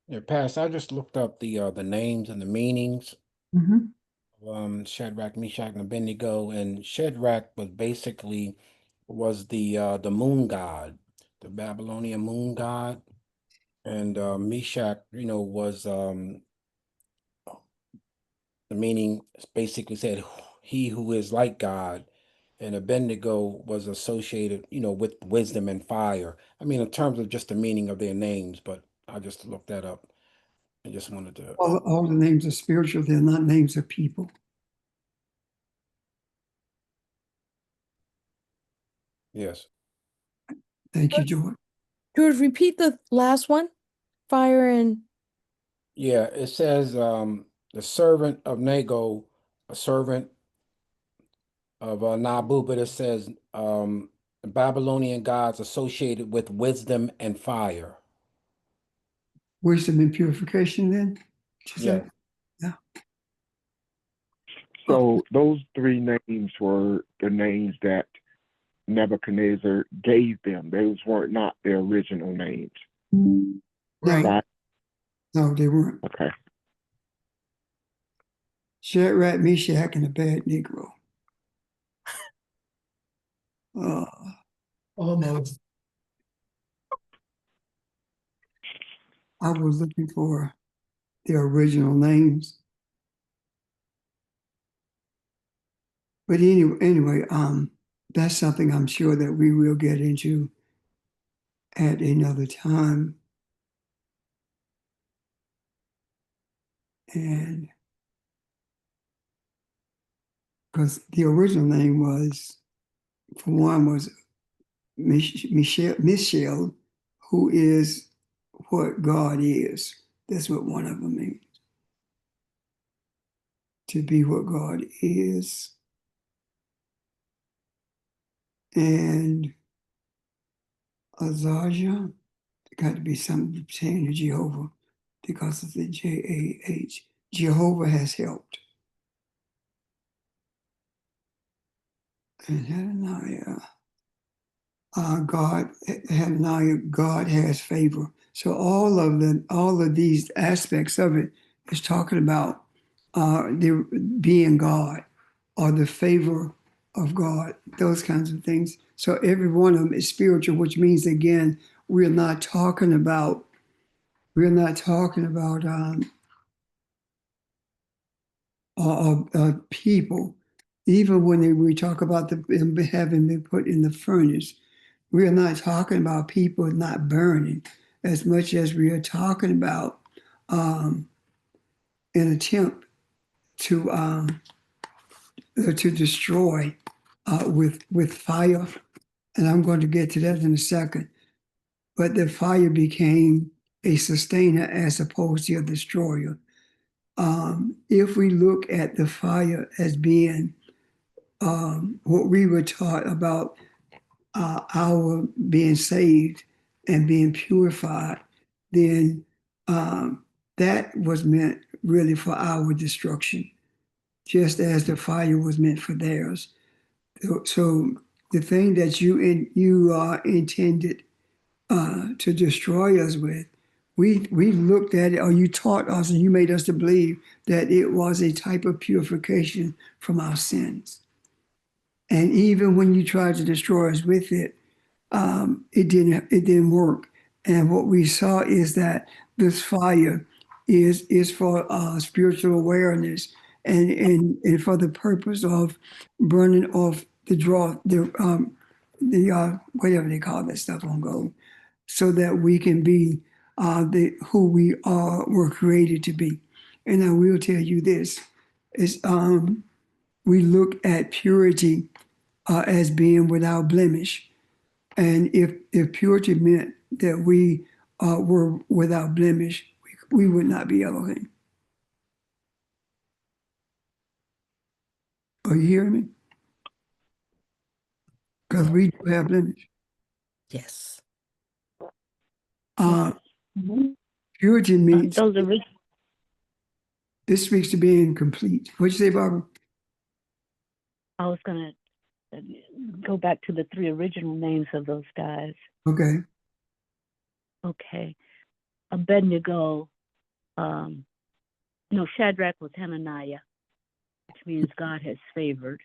Yeah, Pastor, I just looked up the names and the meanings Mm-hmm. of Shadrach, Meshach, and Abednego, and Shadrach was the moon god, the Babylonian moon god, and Meshach, was the meaning basically said he who is like God, and Abednego was associated, with wisdom and fire. I mean, in terms of just the meaning of their names, but I just looked that up. I just wanted to. All the names are spiritual. They're not names of people. Yes. Thank you, George. George, repeat the last one. Fire and Yeah, it says the servant of Nego, a servant of Nabu, but it says the Babylonian gods associated with wisdom and fire. Wisdom and purification, then? Yeah. Yeah. So those three names were the names that Nebuchadnezzar gave them. Those were not their original names. Right. Right? No, they weren't. Okay. Shadrach, Meshach, and a bad Negro. Almost. I was looking for their original names. But anyway, that's something I'm sure that we will get into at another time. And because the original name was, for one, was Michelle, who is what God is. That's what one of them means. To be what God is. And Azaja, got to be something pertaining to Jehovah because of the J-A-H. Jehovah has helped. And Hananiah, Hananiah, God has favor. So all of these aspects of it is talking about the being God or the favor of God, those kinds of things. So every one of them is spiritual, which means again, we're not talking about people. Even when we talk about them having been put in the furnace, we are not talking about people not burning as much as we are talking about an attempt to destroy with fire. And I'm going to get to that in a second. But the fire became a sustainer as opposed to a destroyer. If we look at the fire as being what we were taught about our being saved and being purified, then that was meant really for our destruction, just as the fire was meant for theirs. So the thing that you intended to destroy us with, we looked at it, or you taught us and you made us to believe that it was a type of purification from our sins. And even when you tried to destroy us with it, it didn't work. And what we saw is that this fire is for spiritual awareness and for the purpose of burning off the whatever they call that stuff on gold, so that we can be who we were created to be. And I will tell you this: is we look at purity as being without blemish, and if purity meant that we were without blemish, we would not be Elohim. Are you hearing me? Because we do have blemish. Yes. Mhm. Purity means Those are this speaks to being complete. What'd you say, Barbara? I was going to go back to the 3 original names of those guys. Okay. Okay. Abednego, no, Shadrach was Hananiah, which means God has favored.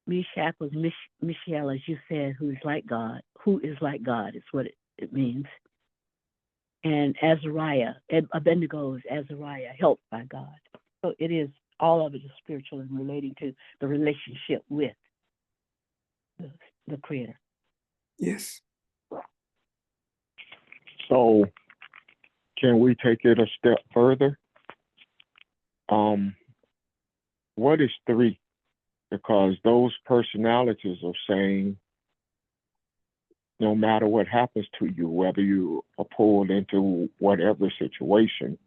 Meshach was Mishael, as you said, who is like God is what it means. And Azariah, Abednego is Azariah, helped by God. So it is, all of it is spiritual and relating to the relationship with the Creator. Yes. So, can we take it a step further? What is 3? Because those personalities are saying, no matter what happens to you, whether you are pulled into whatever situation,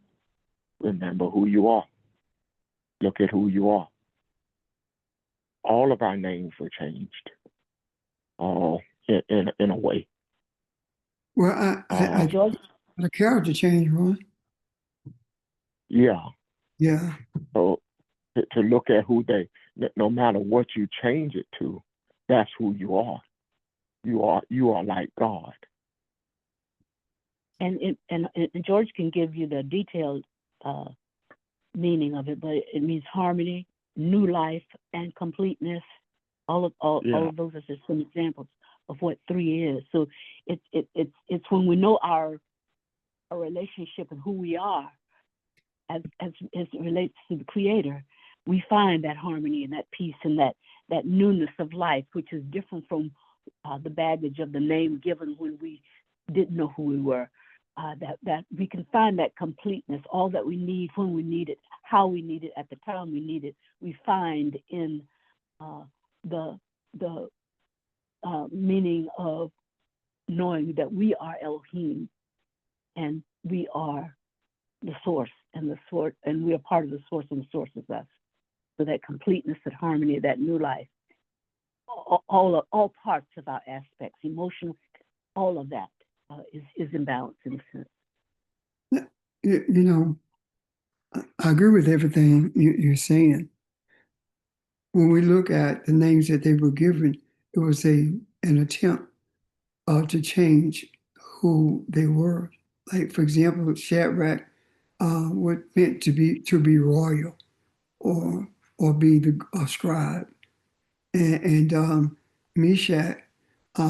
remember who you are. Look at who you are. All of our names were changed, in a way. Well, George? the character change, Ron. Yeah. Yeah. So to look at who no matter what you change it to, that's who you are. You are like God. And George can give you the detailed meaning of it, but it means harmony, new life, and completeness. All of those are just some examples of what 3 is. So it's when we know our relationship and who we are as it relates to the Creator, we find that harmony and that peace and that newness of life, which is different from the baggage of the name given when we didn't know who we were. That we can find that completeness, all that we need when we need it, how we need it at the time we need it. We find in the meaning of knowing that we are Elohim and we are the source, and we are part of the source, and the source is us. So that completeness, that harmony, that new life, all parts of our aspects, emotional, all of that is in balance in a sense. You know, I agree with everything you're saying. When we look at the names that they were given, it was an attempt to change who they were. Like, for example, Shadrach what meant to be royal or be a scribe, and Meshach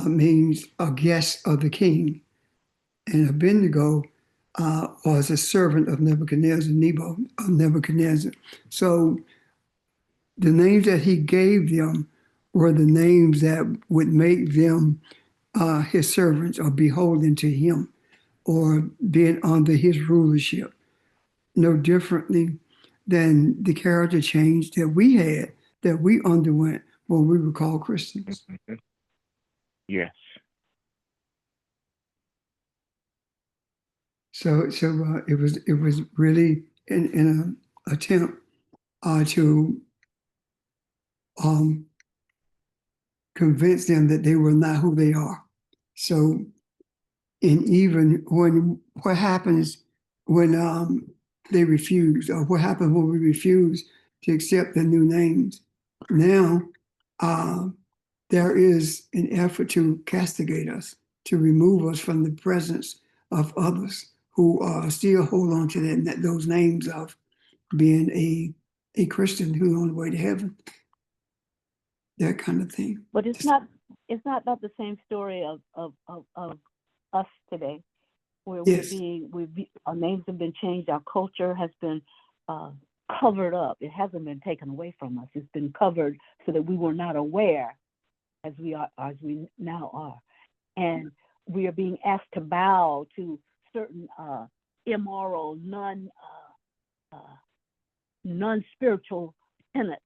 means a guest of the king, and Abednego was a servant of Nebuchadnezzar. So the names that he gave them were the names that would make them his servants or beholden to him or being under his rulership. No differently than the character change that we underwent when we were called Christians. Yes. So it was really in an attempt to convince them that they were not who they are. So, and even what happens when they refuse, or what happens when we refuse to accept the new names, now there is an effort to castigate us, to remove us from the presence of others who still hold on to those names of being a Christian who's on the way to heaven, that kind of thing. But it's not it's not the same story of us today, where Yes. our names have been changed, our culture has been covered up. It hasn't been taken away from us. It's been covered so that we were not aware as we now are. And we are being asked to bow to certain immoral, non-spiritual tenets,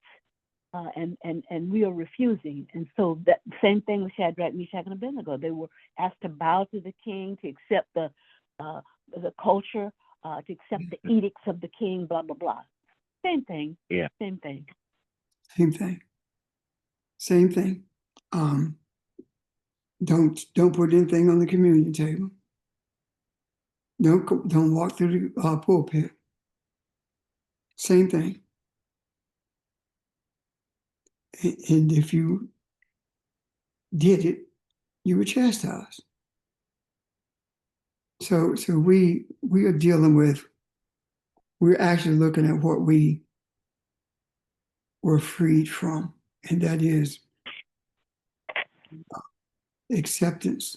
and we are refusing. And so that same thing with Shadrach, Meshach, and Abednego. They were asked to bow to the king, to accept the culture, to accept the edicts of the king, blah blah blah. Same thing. Yeah. Same thing. Same thing. Same thing. Don't put anything on the communion table. Don't walk through the pulpit. Same thing. And if you did it, you were chastised. So we are dealing with. We're actually looking at what we were freed from, and that is acceptance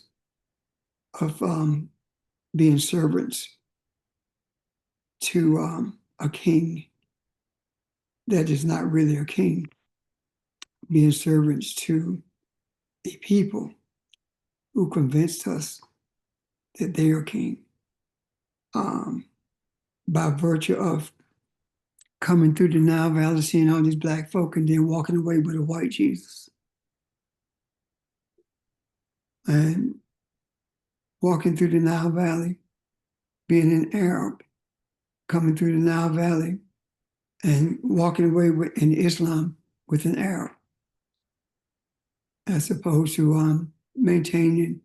of being servants to a king that is not really a king, being servants to a people who convinced us that they are king by virtue of coming through the Nile Valley, seeing all these black folk, and then walking away with a white Jesus. And walking through the Nile Valley, being an Arab, coming through the Nile Valley, and walking away in Islam with an Arab, as opposed to maintaining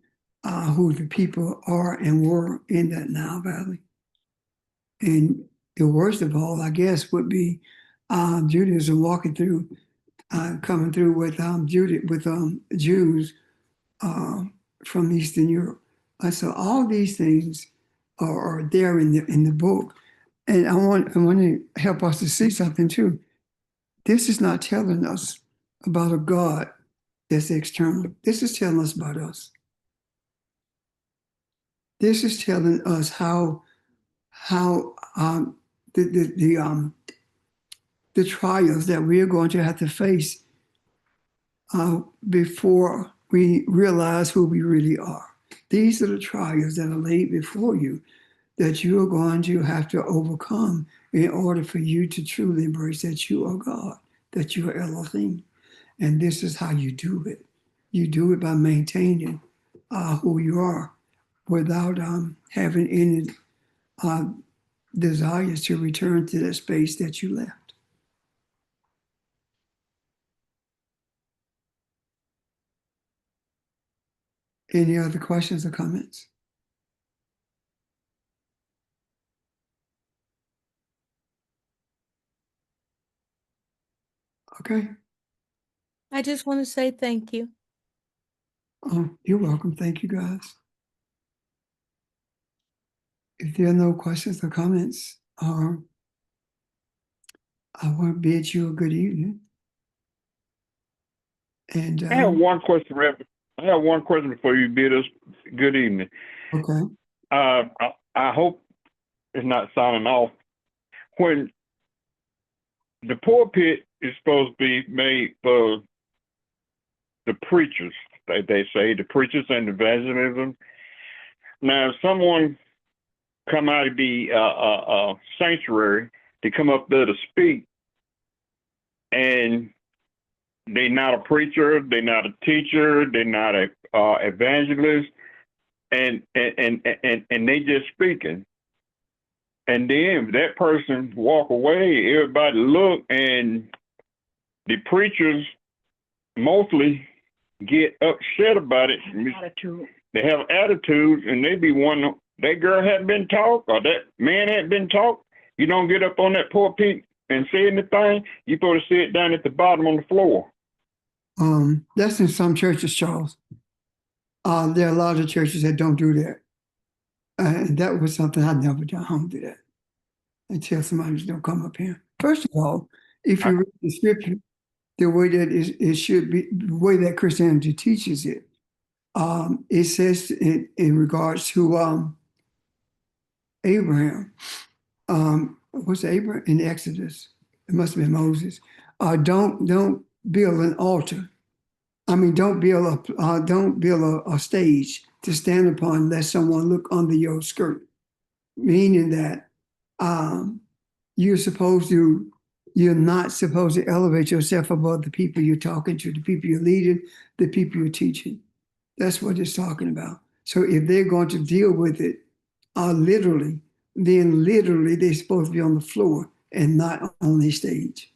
who the people are and were in that Nile Valley. And the worst of all, I guess, would be Judaism walking through, coming through with Jews from Eastern Europe. So all these things are there in the book. And I want to help us to see something too. This is not telling us about a God that's external. This is telling us about us. This is telling us how the trials that we are going to have to face before we realize who we really are. These are the trials that are laid before you that you are going to have to overcome in order for you to truly embrace that you are God, that you are Elohim. And this is how you do it. You do it by maintaining who you are without having any desires to return to that space that you left. Any other questions or comments? Okay. I just want to say thank you. You're welcome. Thank you, guys. If there are no questions or comments, I want to bid you a good evening. And I have one question, Reverend. I have one question before you bid us good evening. okay. I hope it's not signing off. When the pulpit is supposed to be made for the preachers, they say, the preachers and evangelism. Now, if someone come out of the sanctuary to come up there to speak, and they're not a preacher, they're not a teacher, they're not a evangelist, and they just speaking. And then if that person walk away, everybody look, and the preachers mostly get upset about it. Attitude. They have attitudes, and they be wondering, that girl hadn't been taught, or that man hadn't been taught. You don't get up on that pulpit and say anything. You're supposed to sit down at the bottom on the floor. That's in some churches, Charles. There are a lot of churches that don't do that. And that was something I never done. I don't do that. I tell somebody, don't come up here. First of all, if you read the scripture, the way that it should be, the way that Christianity teaches it. It says in regards to Abraham, what's Abraham in Exodus? It must have been Moses. Don't build an altar. I mean, don't build a stage to stand upon, let someone look under your skirt. Meaning that you're not supposed to elevate yourself above the people you're talking to, the people you're leading, the people you're teaching. That's what it's talking about. So if they're going to deal with it literally, then literally they're supposed to be on the floor and not on the stage.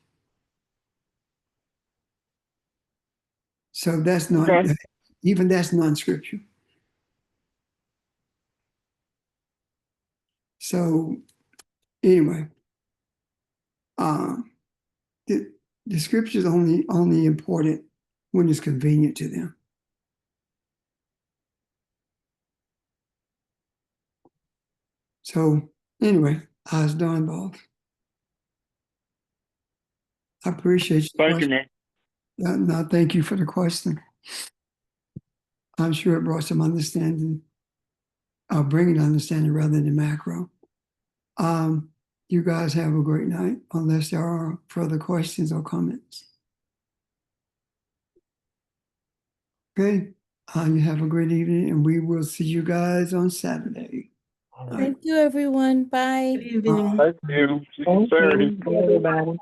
So that's not, Okay. even that's non-scriptural. So anyway, the scripture is only important when it's convenient to them. So anyway, I was done, boss. I appreciate you. Thank you, man. No, thank you for the question. I'm sure it brought some understanding, bringing understanding rather than macro. You guys have a great night, unless there are further questions or comments. Okay, you have a great evening, and we will see you guys on Saturday. Thank you, everyone. Bye. Good evening. Thank you. See you Saturday. Everybody.